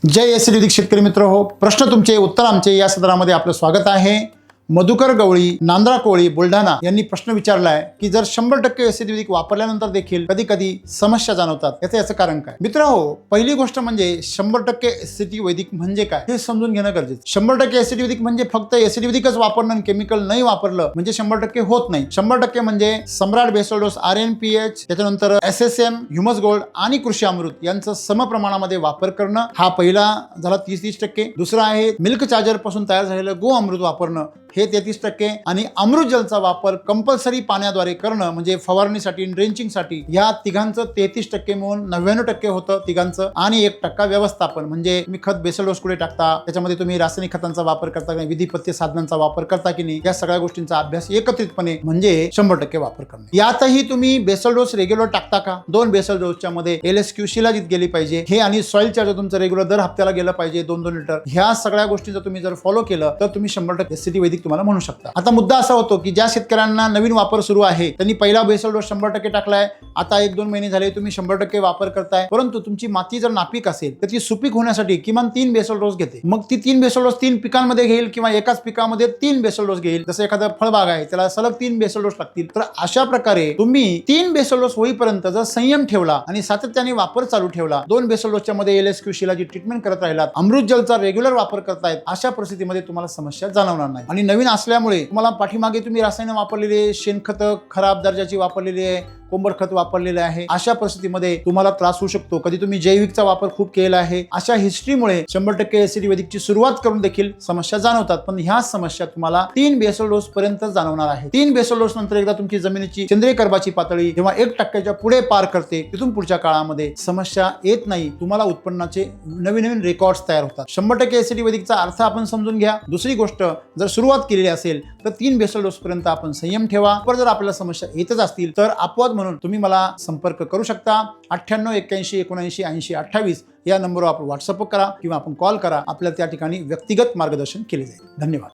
जय acidic शेतकरी मित्र हो, प्रश्न तुमचे उत्तर आमचे या सदरामध्ये आपलं स्वागत आहे। मधुकर गवळी, नांद्रा कोळी, बुलढाणा यांनी प्रश्न विचारलाय की जर 100% एसिडिक वापरल्यानंतर देखील कधी कधी समस्या जाणवतात, याचं कारण काय? मित्र हो, पहिली गोष्ट म्हणजे 100% एसिडिक वैदिक म्हणजे काय हे समजून घेणं गरजेचं। 100% एसिडिक म्हणजे फक्त एसिडिकच वापरणं, केमिकल नाही वापरलं म्हणजे 100% होत नाही। 100% म्हणजे सम्राट बेसल डोस, RNPH, त्याच्यानंतर SSM, ह्युमस गोल्ड आणि कृषी अमृत यांचं समप्रमाणामध्ये वापर करणं हा पहिला झाला 30%। दुसरा आहे मिल्क चार्जर पासून तयार झालेलं गो अमृत वापरणं हे 33% आणि अमृत जलचा वापर कंपल्सरी पाण्याद्वारे करणं म्हणजे फवारणीसाठी, ड्रेंचिंगसाठी या तिघांचं 33% मिळून 99% होतं तिघांचं। आणि 1% व्यवस्थापन म्हणजे तुम्ही खत बेसल डोस कुठे टाकता, त्याच्यामध्ये तुम्ही रासायनिक खतांचा वापर करता की नाही, विधिपथ्य साधनांचा वापर करता की नाही, या सगळ्या गोष्टींचा अभ्यास एकत्रितपणे म्हणजे 100% वापर करणे। यातही तुम्ही बेसल डोस रेग्युलर टाकता का? 2 बेसल डोसच्या मध्ये LSQ शिलाजीत गेली पाहिजे हे आणि सॉइल चार्जर तुमचं रेग्युलर दर हप्त्याला गेलं पाहिजे 2-2 लिटर। ह्या सगळ्या गोष्टी जर तुम्ही फॉलो केलं तर तुम्ही 100% एसिडिक वैदिक तुम्हाला म्हणू शकता। आता मुद्दा असा होतो की ज्या शेतकऱ्यांना नवीन वापर सुरू आहे त्यांनी पहिला बेसल डोस 100% टाकलाय, आता 1-2 महिने झाले तुम्ही 100% वापर करताय, परंतु तुमची माती जर नापीक असेल तर ती सुपीक होण्यासाठी किमान 3 बेसल डोस घेते। मग ती 3 बेसल डोस 3 पिकांमध्ये घेईल किंवा एकाच पिकामध्ये 3 बेसल डोस घेईल। जसं एखादा फळबाग आहे त्याला सलग 3 बेसल डोस लागतील। तर अशा प्रकारे तुम्ही 3 बेसल डोस होईपर्यंत जर संयम ठेवला आणि सातत्याने वापर चालू ठेवला, 2 बेसल डोसच्या मध्ये LSQ शिलाजी ट्रीटमेंट करत राहिलात, अमृत जलचा रेग्युलर वापर करतायत, अशा परिस्थितीमध्ये तुम्हाला समस्या जाणवणार नाही। आणि नवीन असल्यामुळे तुम्हाला पाठीमागे तुम्ही रसायन वापरलेले, शेणखत खराब दर्जाची वापरलेली आहे, कोंबड खत वापरलेले आहे, अशा परिस्थितीमध्ये तुम्हाला त्रास होऊ शकतो। कधी तुम्ही जैविकचा वापर खूप केला आहे, अशा हिस्ट्रीमुळे 100% एसिडिक वैदिकची सुरुवात करून देखील समस्या जाणवतात। पण ह्या समस्या तुम्हाला 3 बेसल डोस पर्यंत जाणवणार आहे। 3 बेसल डोस नंतर एकदा तुमची जमिनीची सेंद्रिय कर्बाची पातळी जेव्हा 1% पुढे पार करते, तिथून पुढच्या काळामध्ये समस्या येत नाही। तुम्हाला उत्पन्नाचे नवीन रेकॉर्ड्स तयार होतात। 100% एसिडिक वैदिकचा अर्थ आपण समजून घ्या। दुसरी गोष्ट, जर सुरुवात केलेली असेल तर 3 बेसल डोस पर्यंत आपण संयम ठेवा। पण जर आपल्याला समस्या येतच असतील तर अपवाद म्हणून तुम्ही मला संपर्क करू शकता। 98 81 79 80 28 या नंबरवर आपण व्हॉट्सअप करा किंवा आपण कॉल करा। आपल्याला त्या ठिकाणी व्यक्तिगत मार्गदर्शन केले जाईल। धन्यवाद।